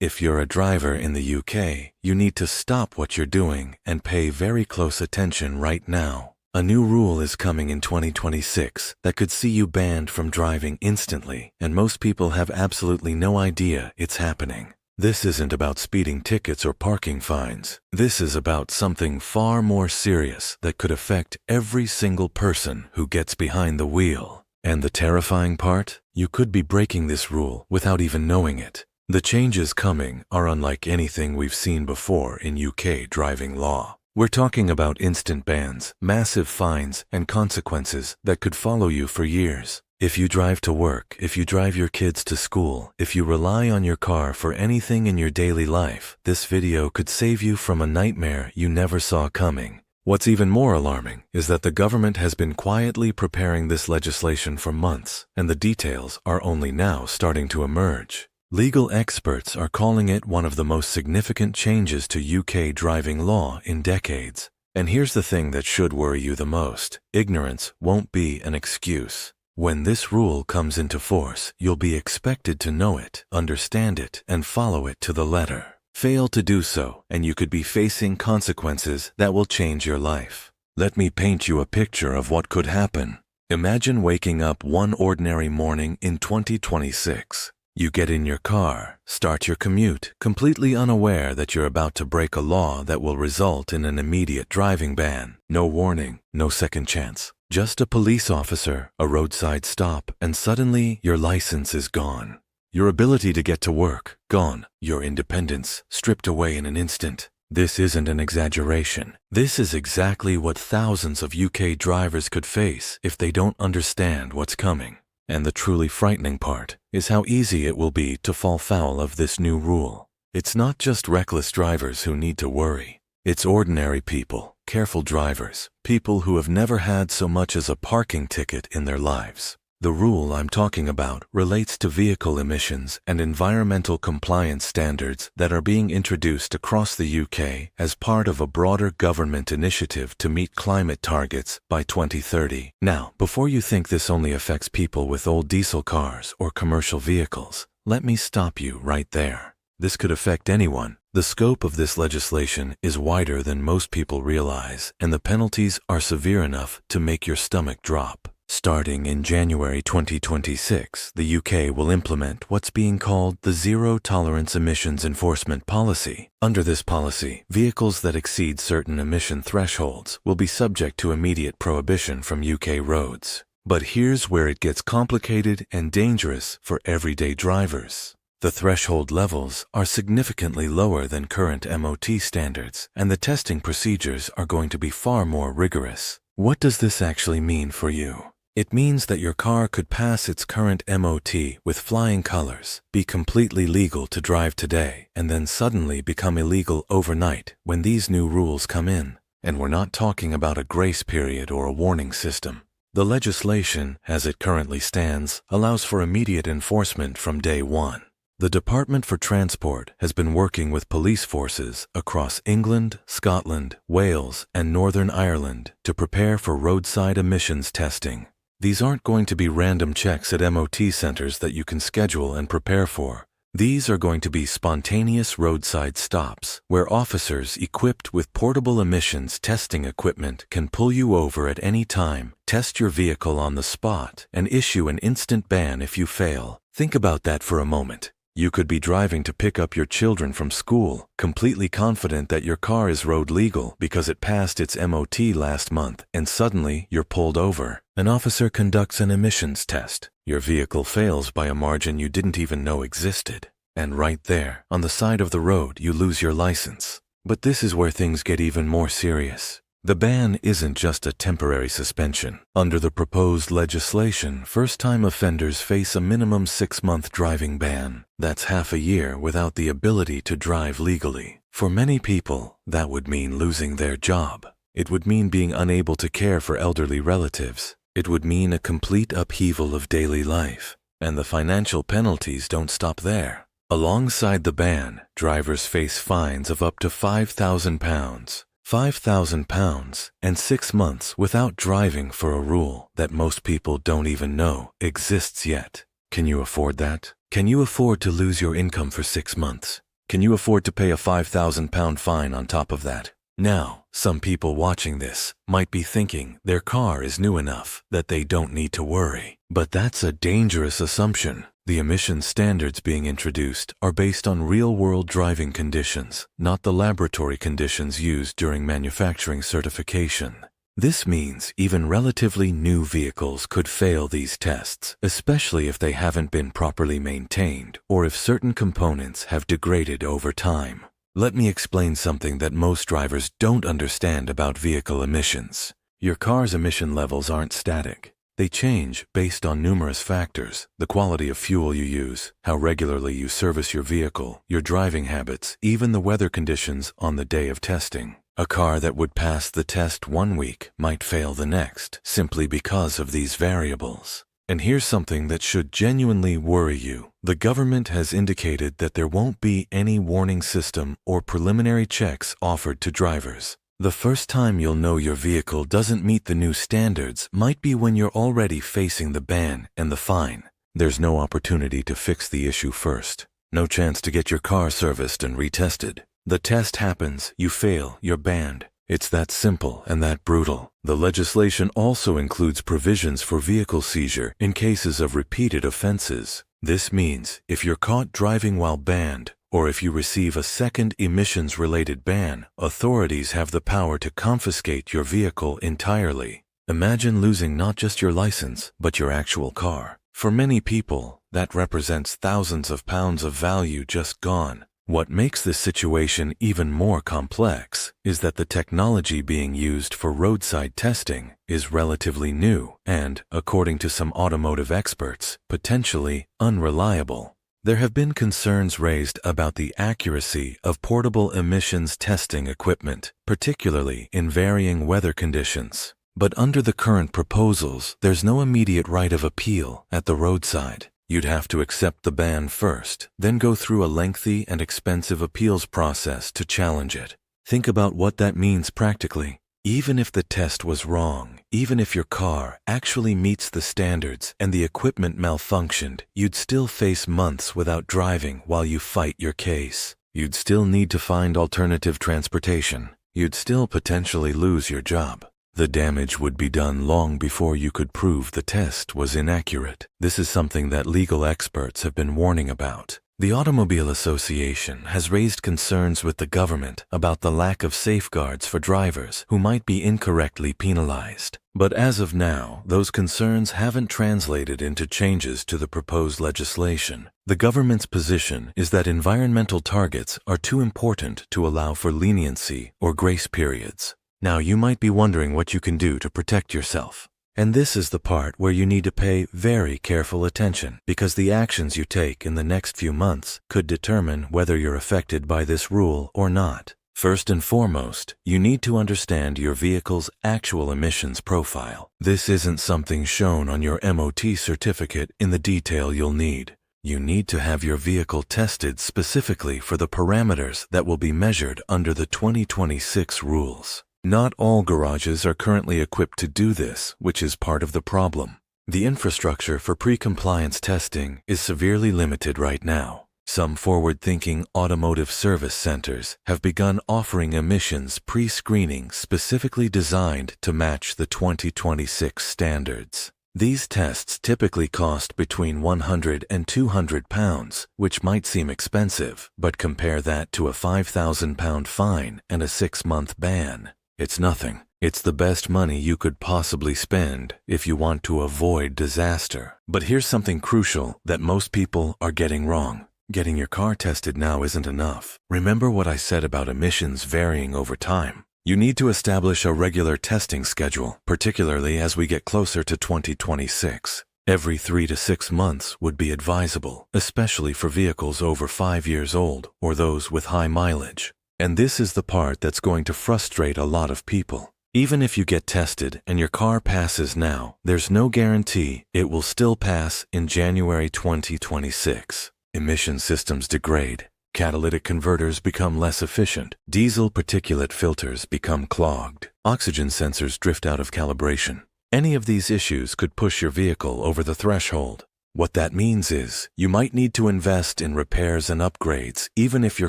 If you're a driver in the UK, you need to stop what you're doing and pay very close attention right now. A new rule is coming in 2026 that could see you banned from driving instantly, and most people have absolutely no idea it's happening. This isn't about speeding tickets or parking fines. This is about something far more serious that could affect every single person who gets behind the wheel. And the terrifying part? You could be breaking this rule without even knowing it. The changes coming are unlike anything we've seen before in UK driving law. We're talking about instant bans, massive fines, and consequences that could follow you for years. If you drive to work, if you drive your kids to school, if you rely on your car for anything in your daily life, this video could save you from a nightmare you never saw coming. What's even more alarming is that the government has been quietly preparing this legislation for months, and the details are only now starting to emerge. Legal experts are calling it one of the most significant changes to UK driving law in decades. And here's the thing that should worry you the most. Ignorance won't be an excuse. When this rule comes into force, you'll be expected to know it, understand it, and follow it to the letter. Fail to do so, and you could be facing consequences that will change your life. Let me paint you a picture of what could happen. Imagine waking up one ordinary morning in 2026. You get in your car, start your commute, completely unaware that you're about to break a law that will result in an immediate driving ban. No warning, no second chance. Just a police officer, a roadside stop, and suddenly your license is gone. Your ability to get to work, gone. Your independence, stripped away in an instant. This isn't an exaggeration. This is exactly what thousands of UK drivers could face if they don't understand what's coming. And the truly frightening part is how easy it will be to fall foul of this new rule. It's not just reckless drivers who need to worry. It's ordinary people, careful drivers, people who have never had so much as a parking ticket in their lives. The rule I'm talking about relates to vehicle emissions and environmental compliance standards that are being introduced across the UK as part of a broader government initiative to meet climate targets by 2030. Now, before you think this only affects people with old diesel cars or commercial vehicles, let me stop you right there. This could affect anyone. The scope of this legislation is wider than most people realize, and the penalties are severe enough to make your stomach drop. Starting in January 2026, the UK will implement what's being called the Zero Tolerance Emissions Enforcement Policy. Under this policy, vehicles that exceed certain emission thresholds will be subject to immediate prohibition from UK roads. But here's where it gets complicated and dangerous for everyday drivers. The threshold levels are significantly lower than current MOT standards, and the testing procedures are going to be far more rigorous. What does this actually mean for you? It means that your car could pass its current MOT with flying colors, be completely legal to drive today, and then suddenly become illegal overnight when these new rules come in. And we're not talking about a grace period or a warning system. The legislation, as it currently stands, allows for immediate enforcement from day one. The Department for Transport has been working with police forces across England, Scotland, Wales, and Northern Ireland to prepare for roadside emissions testing. These aren't going to be random checks at MOT centers that you can schedule and prepare for. These are going to be spontaneous roadside stops, where officers equipped with portable emissions testing equipment can pull you over at any time, test your vehicle on the spot, and issue an instant ban if you fail. Think about that for a moment. You could be driving to pick up your children from school, completely confident that your car is road legal because it passed its MOT last month, and suddenly you're pulled over. An officer conducts an emissions test. Your vehicle fails by a margin you didn't even know existed. And right there, on the side of the road, you lose your license. But this is where things get even more serious. The ban isn't just a temporary suspension. Under the proposed legislation, first-time offenders face a minimum 6-month driving ban. That's half a year without the ability to drive legally. For many people, that would mean losing their job. It would mean being unable to care for elderly relatives. It would mean a complete upheaval of daily life. And the financial penalties don't stop there. Alongside the ban, drivers face fines of up to £5,000. £5,000 and 6 months without driving for a rule that most people don't even know exists yet. Can you afford that? Can you afford to lose your income for 6 months? Can you afford to pay a £5,000 fine on top of that? Now, some people watching this might be thinking their car is new enough that they don't need to worry. But that's a dangerous assumption. The emission standards being introduced are based on real-world driving conditions, not the laboratory conditions used during manufacturing certification. This means even relatively new vehicles could fail these tests, especially if they haven't been properly maintained or if certain components have degraded over time. Let me explain something that most drivers don't understand about vehicle emissions. Your car's emission levels aren't static. They change based on numerous factors: the quality of fuel you use, how regularly you service your vehicle, your driving habits, even the weather conditions on the day of testing. A car that would pass the test one week might fail the next, simply because of these variables. And here's something that should genuinely worry you. The government has indicated that there won't be any warning system or preliminary checks offered to drivers. The first time you'll know your vehicle doesn't meet the new standards might be when you're already facing the ban and the fine. There's no opportunity to fix the issue first. No chance to get your car serviced and retested. The test happens, you fail, you're banned. It's that simple and that brutal. The legislation also includes provisions for vehicle seizure in cases of repeated offenses. This means if you're caught driving while banned, or if you receive a second emissions-related ban, authorities have the power to confiscate your vehicle entirely. Imagine losing not just your license, but your actual car. For many people, that represents thousands of pounds of value just gone. What makes this situation even more complex is that the technology being used for roadside testing is relatively new and, according to some automotive experts, potentially unreliable. There have been concerns raised about the accuracy of portable emissions testing equipment, particularly in varying weather conditions. But under the current proposals, there's no immediate right of appeal at the roadside. You'd have to accept the ban first, then go through a lengthy and expensive appeals process to challenge it. Think about what that means practically. Even if the test was wrong, even if your car actually meets the standards and the equipment malfunctioned, you'd still face months without driving while you fight your case. You'd still need to find alternative transportation. You'd still potentially lose your job. The damage would be done long before you could prove the test was inaccurate. This is something that legal experts have been warning about. The Automobile Association has raised concerns with the government about the lack of safeguards for drivers who might be incorrectly penalized. But as of now, those concerns haven't translated into changes to the proposed legislation. The government's position is that environmental targets are too important to allow for leniency or grace periods. Now, you might be wondering what you can do to protect yourself. And this is the part where you need to pay very careful attention, because the actions you take in the next few months could determine whether you're affected by this rule or not. First and foremost, you need to understand your vehicle's actual emissions profile. This isn't something shown on your MOT certificate in the detail you'll need. You need to have your vehicle tested specifically for the parameters that will be measured under the 2026 rules. Not all garages are currently equipped to do this, which is part of the problem. The infrastructure for pre-compliance testing is severely limited right now. Some forward-thinking automotive service centers have begun offering emissions pre-screening specifically designed to match the 2026 standards. These tests typically cost between £100 and £200, which might seem expensive, but compare that to a £5,000 fine and a 6-month ban. It's nothing. It's the best money you could possibly spend if you want to avoid disaster. But here's something crucial that most people are getting wrong. Getting your car tested now isn't enough. Remember what I said about emissions varying over time. You need to establish a regular testing schedule, particularly as we get closer to 2026. Every 3 to 6 months would be advisable, especially for vehicles over 5 years old or those with high mileage. And this is the part that's going to frustrate a lot of people. Even if you get tested and your car passes now, there's no guarantee it will still pass in January 2026. Emission systems degrade. Catalytic converters become less efficient. Diesel particulate filters become clogged. Oxygen sensors drift out of calibration. Any of these issues could push your vehicle over the threshold. What that means is, you might need to invest in repairs and upgrades even if your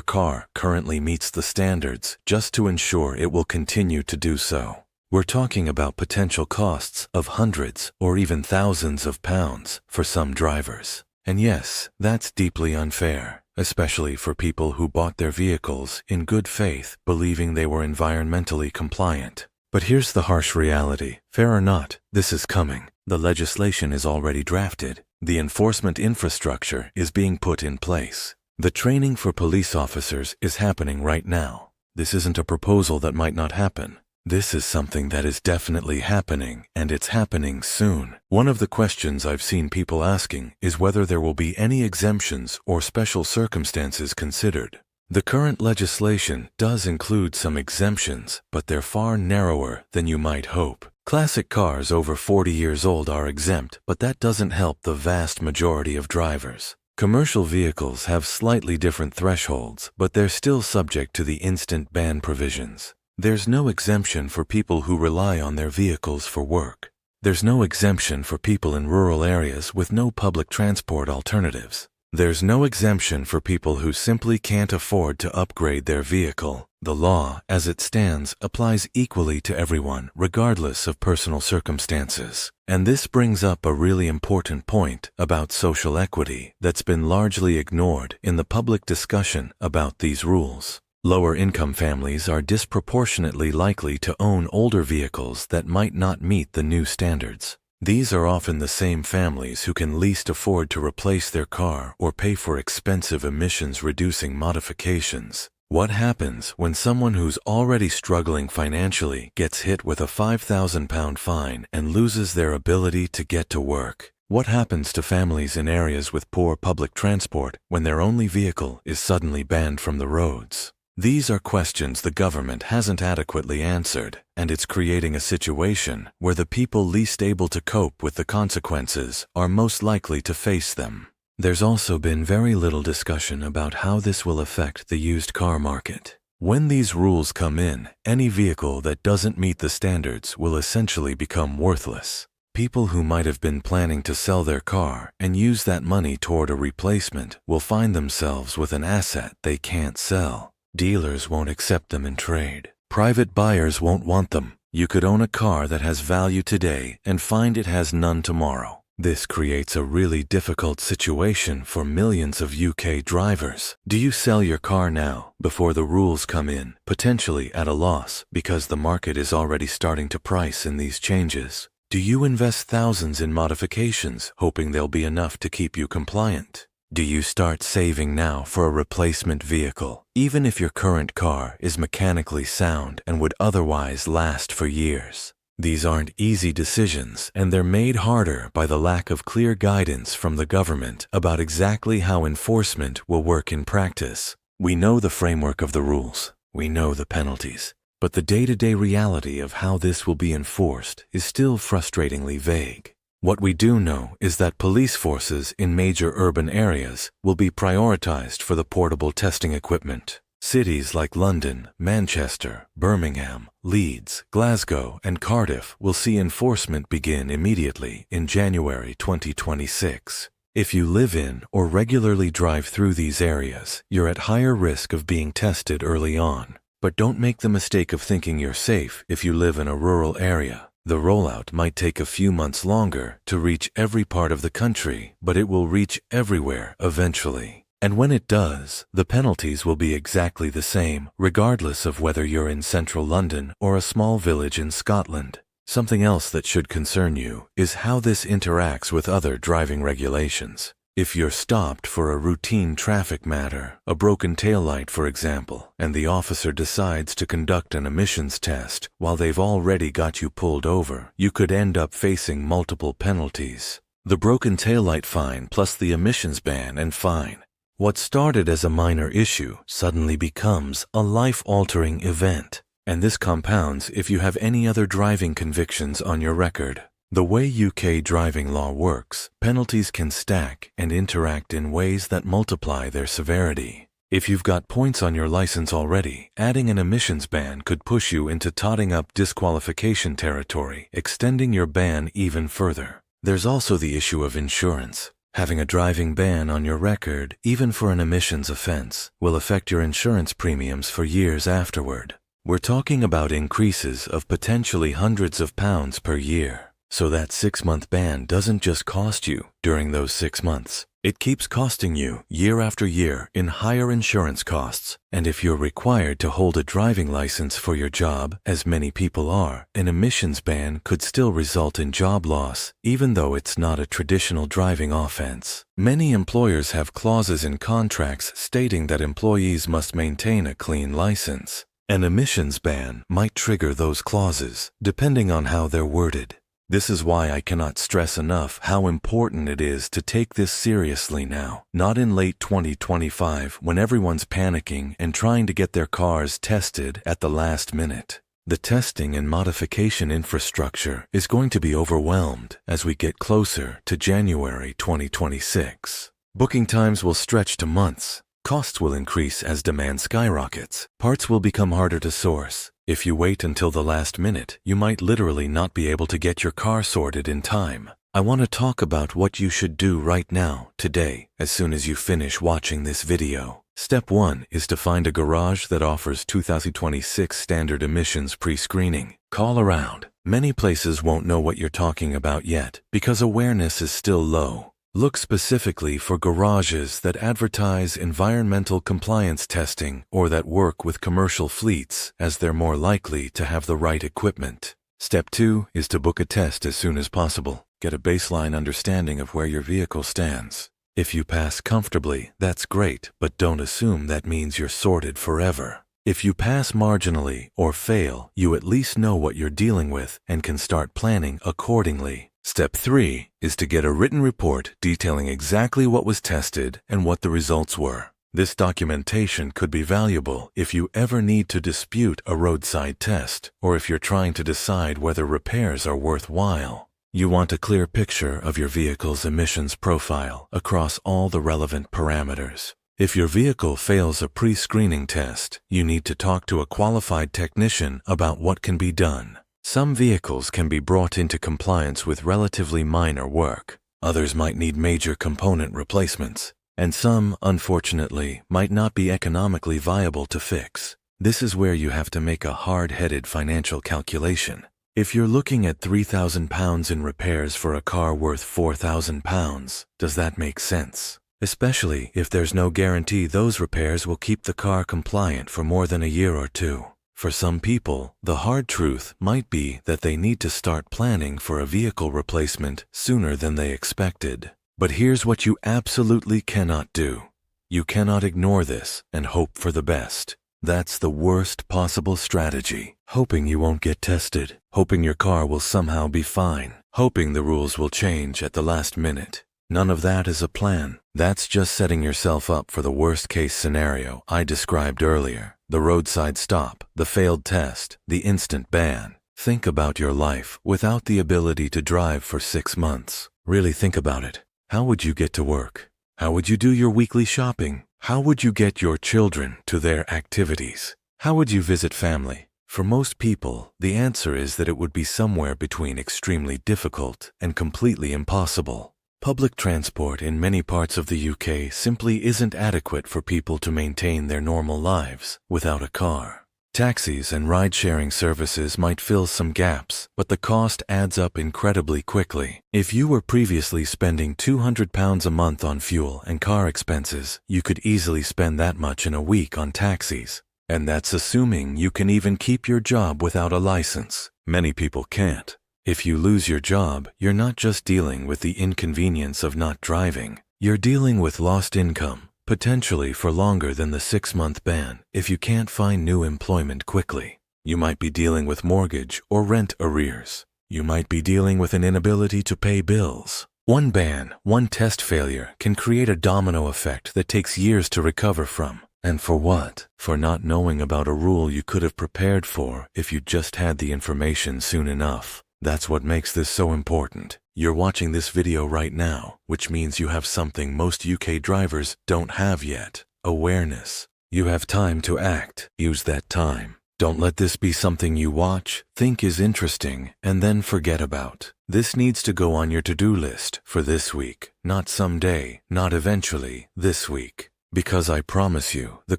car currently meets the standards, just to ensure it will continue to do so. We're talking about potential costs of hundreds or even thousands of pounds for some drivers. And yes, that's deeply unfair, especially for people who bought their vehicles in good faith, believing they were environmentally compliant. But here's the harsh reality. Fair or not, this is coming. The legislation is already drafted. The enforcement infrastructure is being put in place. The training for police officers is happening right now. This isn't a proposal that might not happen. This is something that is definitely happening, and it's happening soon. One of the questions I've seen people asking is whether there will be any exemptions or special circumstances considered. The current legislation does include some exemptions, but they're far narrower than you might hope. Classic cars over 40 years old are exempt, but that doesn't help the vast majority of drivers. Commercial vehicles have slightly different thresholds, but they're still subject to the instant ban provisions. There's no exemption for people who rely on their vehicles for work. There's no exemption for people in rural areas with no public transport alternatives. There's no exemption for people who simply can't afford to upgrade their vehicle. The law, as it stands, applies equally to everyone, regardless of personal circumstances. And this brings up a really important point about social equity that's been largely ignored in the public discussion about these rules. Lower-income families are disproportionately likely to own older vehicles that might not meet the new standards. These are often the same families who can least afford to replace their car or pay for expensive emissions-reducing modifications. What happens when someone who's already struggling financially gets hit with a £5,000 fine and loses their ability to get to work? What happens to families in areas with poor public transport when their only vehicle is suddenly banned from the roads? These are questions the government hasn't adequately answered, and it's creating a situation where the people least able to cope with the consequences are most likely to face them. There's also been very little discussion about how this will affect the used car market. When these rules come in, any vehicle that doesn't meet the standards will essentially become worthless. People who might have been planning to sell their car and use that money toward a replacement will find themselves with an asset they can't sell. Dealers won't accept them in trade. Private buyers won't want them. You could own a car that has value today and find it has none tomorrow. This creates a really difficult situation for millions of UK drivers. Do you sell your car now, before the rules come in, potentially at a loss because the market is already starting to price in these changes? Do you invest thousands in modifications, hoping they'll be enough to keep you compliant? Do you start saving now for a replacement vehicle, even if your current car is mechanically sound and would otherwise last for years? These aren't easy decisions, and they're made harder by the lack of clear guidance from the government about exactly how enforcement will work in practice. We know the framework of the rules, we know the penalties, but the day-to-day reality of how this will be enforced is still frustratingly vague. What we do know is that police forces in major urban areas will be prioritized for the portable testing equipment. Cities like London, Manchester, Birmingham, Leeds, Glasgow, and Cardiff will see enforcement begin immediately in January 2026. If you live in or regularly drive through these areas, you're at higher risk of being tested early on. But don't make the mistake of thinking you're safe if you live in a rural area. The rollout might take a few months longer to reach every part of the country, but it will reach everywhere eventually. And when it does, the penalties will be exactly the same, regardless of whether you're in central London or a small village in Scotland. Something else that should concern you is how this interacts with other driving regulations. If you're stopped for a routine traffic matter, a broken taillight for example, and the officer decides to conduct an emissions test while they've already got you pulled over, you could end up facing multiple penalties. The broken taillight fine plus the emissions ban and fine. What started as a minor issue suddenly becomes a life-altering event, and this compounds if you have any other driving convictions on your record. The way UK driving law works, penalties can stack and interact in ways that multiply their severity. If you've got points on your license already, adding an emissions ban could push you into totting up disqualification territory, extending your ban even further. There's also the issue of insurance. Having a driving ban on your record, even for an emissions offense, will affect your insurance premiums for years afterward. We're talking about increases of potentially hundreds of pounds per year. So that 6-month ban doesn't just cost you during those 6 months. It keeps costing you year after year in higher insurance costs. And if you're required to hold a driving license for your job, as many people are, an emissions ban could still result in job loss, even though it's not a traditional driving offense. Many employers have clauses in contracts stating that employees must maintain a clean license. An emissions ban might trigger those clauses, depending on how they're worded. This is why I cannot stress enough how important it is to take this seriously now, not in late 2025 when everyone's panicking and trying to get their cars tested at the last minute. The testing and modification infrastructure is going to be overwhelmed as we get closer to January 2026. Booking times will stretch to months. Costs will increase as demand skyrockets. Parts will become harder to source. If you wait until the last minute, you might literally not be able to get your car sorted in time. I want to talk about what you should do right now, today, as soon as you finish watching this video. Step 1 is to find a garage that offers 2026 standard emissions pre-screening. Call around. Many places won't know what you're talking about yet because awareness is still low. Look specifically for garages that advertise environmental compliance testing or that work with commercial fleets, as they're more likely to have the right equipment. Step 2 is to book a test as soon as possible. Get a baseline understanding of where your vehicle stands. If you pass comfortably, that's great, but don't assume that means you're sorted forever. If you pass marginally or fail, you at least know what you're dealing with and can start planning accordingly. Step 3 is to get a written report detailing exactly what was tested and what the results were. This documentation could be valuable if you ever need to dispute a roadside test or if you're trying to decide whether repairs are worthwhile. You want a clear picture of your vehicle's emissions profile across all the relevant parameters. If your vehicle fails a pre-screening test, you need to talk to a qualified technician about what can be done. Some vehicles can be brought into compliance with relatively minor work. Others might need major component replacements. And some, unfortunately, might not be economically viable to fix. This is where you have to make a hard-headed financial calculation. If you're looking at £3,000 in repairs for a car worth £4,000, does that make sense? Especially if there's no guarantee those repairs will keep the car compliant for more than a year or two. For some people, the hard truth might be that they need to start planning for a vehicle replacement sooner than they expected. But here's what you absolutely cannot do. You cannot ignore this and hope for the best. That's the worst possible strategy. Hoping you won't get tested, hoping your car will somehow be fine, hoping the rules will change at the last minute. None of that is a plan. That's just setting yourself up for the worst-case scenario I described earlier. The roadside stop, the failed test, the instant ban. Think about your life without the ability to drive for 6 months. Really think about it. How would you get to work? How would you do your weekly shopping? How would you get your children to their activities? How would you visit family? For most people, the answer is that it would be somewhere between extremely difficult and completely impossible. Public transport in many parts of the UK simply isn't adequate for people to maintain their normal lives without a car. Taxis and ride-sharing services might fill some gaps, but the cost adds up incredibly quickly. If you were previously spending £200 a month on fuel and car expenses, you could easily spend that much in a week on taxis. And that's assuming you can even keep your job without a license. Many people can't. If you lose your job, you're not just dealing with the inconvenience of not driving. You're dealing with lost income, potentially for longer than the 6-month ban if you can't find new employment quickly. You might be dealing with mortgage or rent arrears. You might be dealing with an inability to pay bills. One ban, one test failure can create a domino effect that takes years to recover from. And for what? For not knowing about a rule you could have prepared for if you just had the information soon enough. That's what makes this so important. You're watching this video right now, which means you have something most UK drivers don't have yet: awareness. You have time to act. Use that time. Don't let this be something you watch, think is interesting, and then forget about. This needs to go on your to-do list for this week, not someday, not eventually, this week. Because I promise you, the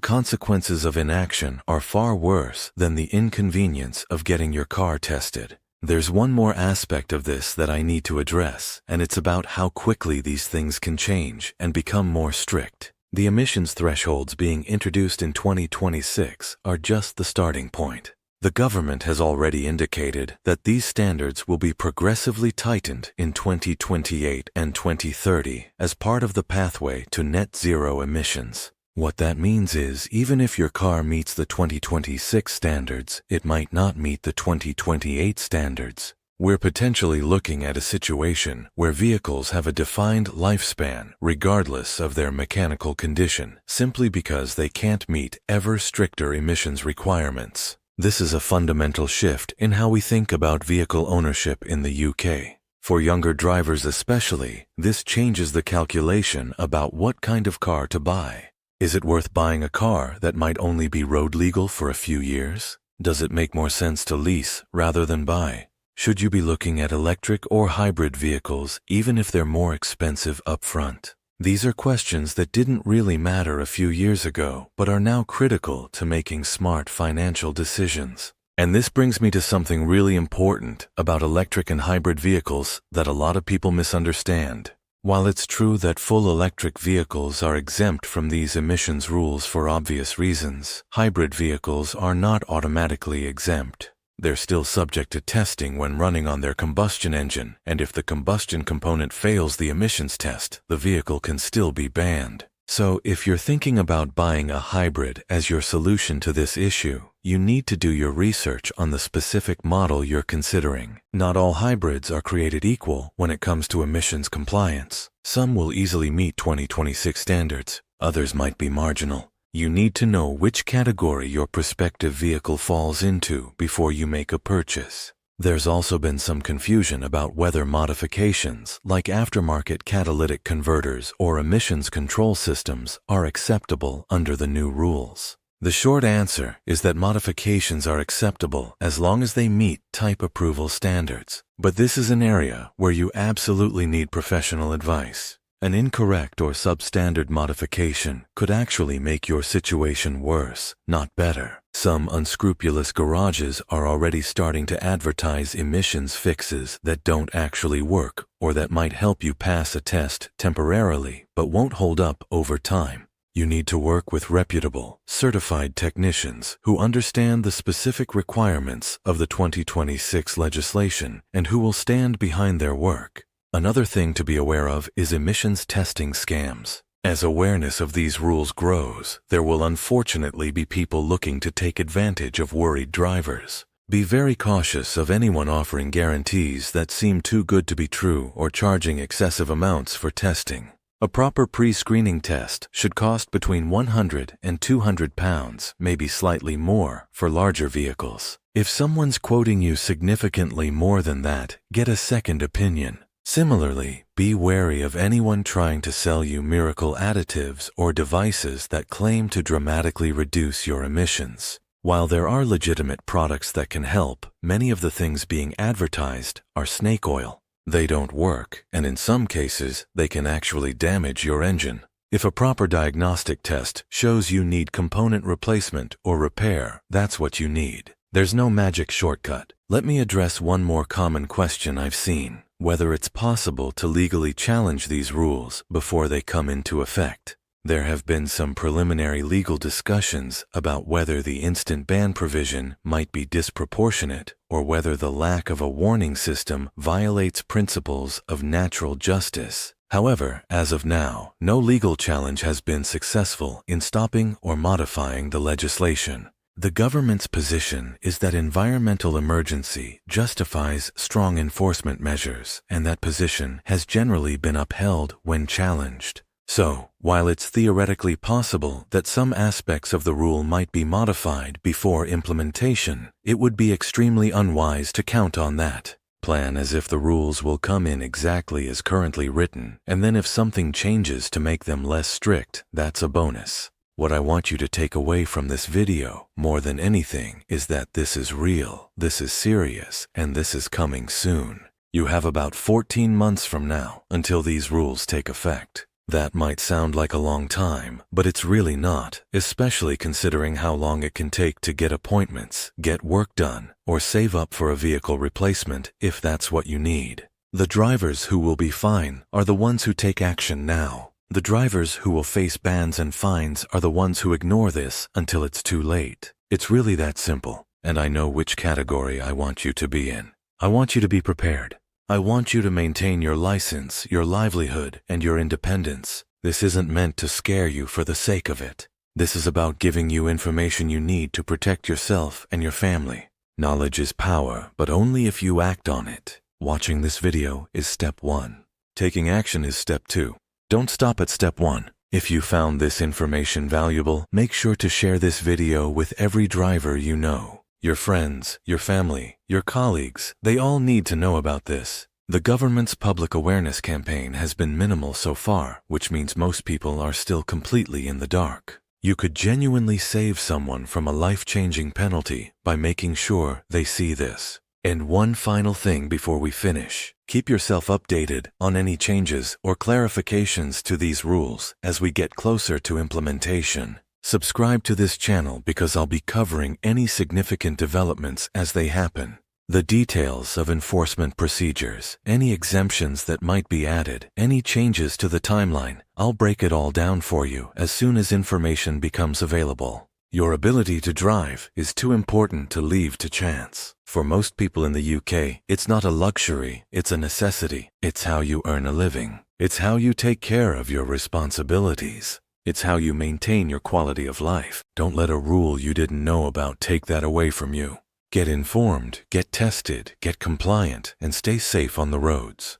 consequences of inaction are far worse than the inconvenience of getting your car tested. There's one more aspect of this that I need to address, and it's about how quickly these things can change and become more strict. The emissions thresholds being introduced in 2026 are just the starting point. The government has already indicated that these standards will be progressively tightened in 2028 and 2030 as part of the pathway to net zero emissions. What that means is, even if your car meets the 2026 standards, it might not meet the 2028 standards. We're potentially looking at a situation where vehicles have a defined lifespan regardless of their mechanical condition, simply because they can't meet ever stricter emissions requirements. This is a fundamental shift in how we think about vehicle ownership in the UK. For younger drivers especially, this changes the calculation about what kind of car to buy. Is it worth buying a car that might only be road legal for a few years? Does it make more sense to lease rather than buy? Should you be looking at electric or hybrid vehicles even if they're more expensive upfront? These are questions that didn't really matter a few years ago, but are now critical to making smart financial decisions. And this brings me to something really important about electric and hybrid vehicles that a lot of people misunderstand. While it's true that full electric vehicles are exempt from these emissions rules for obvious reasons, hybrid vehicles are not automatically exempt. They're still subject to testing when running on their combustion engine, and if the combustion component fails the emissions test, the vehicle can still be banned. So, if you're thinking about buying a hybrid as your solution to this issue, you need to do your research on the specific model you're considering. Not all hybrids are created equal when it comes to emissions compliance. Some will easily meet 2026 standards, others might be marginal. You need to know which category your prospective vehicle falls into before you make a purchase. There's also been some confusion about whether modifications like aftermarket catalytic converters or emissions control systems are acceptable under the new rules. The short answer is that modifications are acceptable as long as they meet type approval standards. But this is an area where you absolutely need professional advice. An incorrect or substandard modification could actually make your situation worse, not better. Some unscrupulous garages are already starting to advertise emissions fixes that don't actually work or that might help you pass a test temporarily but won't hold up over time. You need to work with reputable, certified technicians who understand the specific requirements of the 2026 legislation and who will stand behind their work. Another thing to be aware of is emissions testing scams. As awareness of these rules grows, there will unfortunately be people looking to take advantage of worried drivers. Be very cautious of anyone offering guarantees that seem too good to be true or charging excessive amounts for testing. A proper pre-screening test should cost between £100 and £200, maybe slightly more for larger vehicles. If someone's quoting you significantly more than that, get a second opinion. Similarly, be wary of anyone trying to sell you miracle additives or devices that claim to dramatically reduce your emissions. While there are legitimate products that can help, many of the things being advertised are snake oil. They don't work, and in some cases, they can actually damage your engine. If a proper diagnostic test shows you need component replacement or repair, that's what you need. There's no magic shortcut. Let me address one more common question I've seen: whether it's possible to legally challenge these rules before they come into effect. There have been some preliminary legal discussions about whether the instant ban provision might be disproportionate or whether the lack of a warning system violates principles of natural justice. However, as of now, no legal challenge has been successful in stopping or modifying the legislation. The government's position is that environmental emergency justifies strong enforcement measures, and that position has generally been upheld when challenged. So, while it's theoretically possible that some aspects of the rule might be modified before implementation, it would be extremely unwise to count on that. Plan as if the rules will come in exactly as currently written, and then if something changes to make them less strict, that's a bonus. What I want you to take away from this video, more than anything, is that this is real, this is serious, and this is coming soon. You have about 14 months from now until these rules take effect. That might sound like a long time, but it's really not, especially considering how long it can take to get appointments, get work done, or save up for a vehicle replacement if that's what you need. The drivers who will be fine are the ones who take action now. The drivers who will face bans and fines are the ones who ignore this until it's too late. It's really that simple, and I know which category I want you to be in. I want you to be prepared. I want you to maintain your license, your livelihood, and your independence. This isn't meant to scare you for the sake of it. This is about giving you information you need to protect yourself and your family. Knowledge is power, but only if you act on it. Watching this video is step 1. Taking action is step 2. Don't stop at step 1. If you found this information valuable, make sure to share this video with every driver you know. Your friends, your family, your colleagues, they all need to know about this. The government's public awareness campaign has been minimal so far, which means most people are still completely in the dark. You could genuinely save someone from a life-changing penalty by making sure they see this. And one final thing before we finish. Keep yourself updated on any changes or clarifications to these rules as we get closer to implementation. Subscribe to this channel because I'll be covering any significant developments as they happen. The details of enforcement procedures, any exemptions that might be added, any changes to the timeline, I'll break it all down for you as soon as information becomes available. Your ability to drive is too important to leave to chance. For most people in the UK, it's not a luxury, it's a necessity. It's how you earn a living. It's how you take care of your responsibilities. It's how you maintain your quality of life. Don't let a rule you didn't know about take that away from you. Get informed, get tested, get compliant, and stay safe on the roads.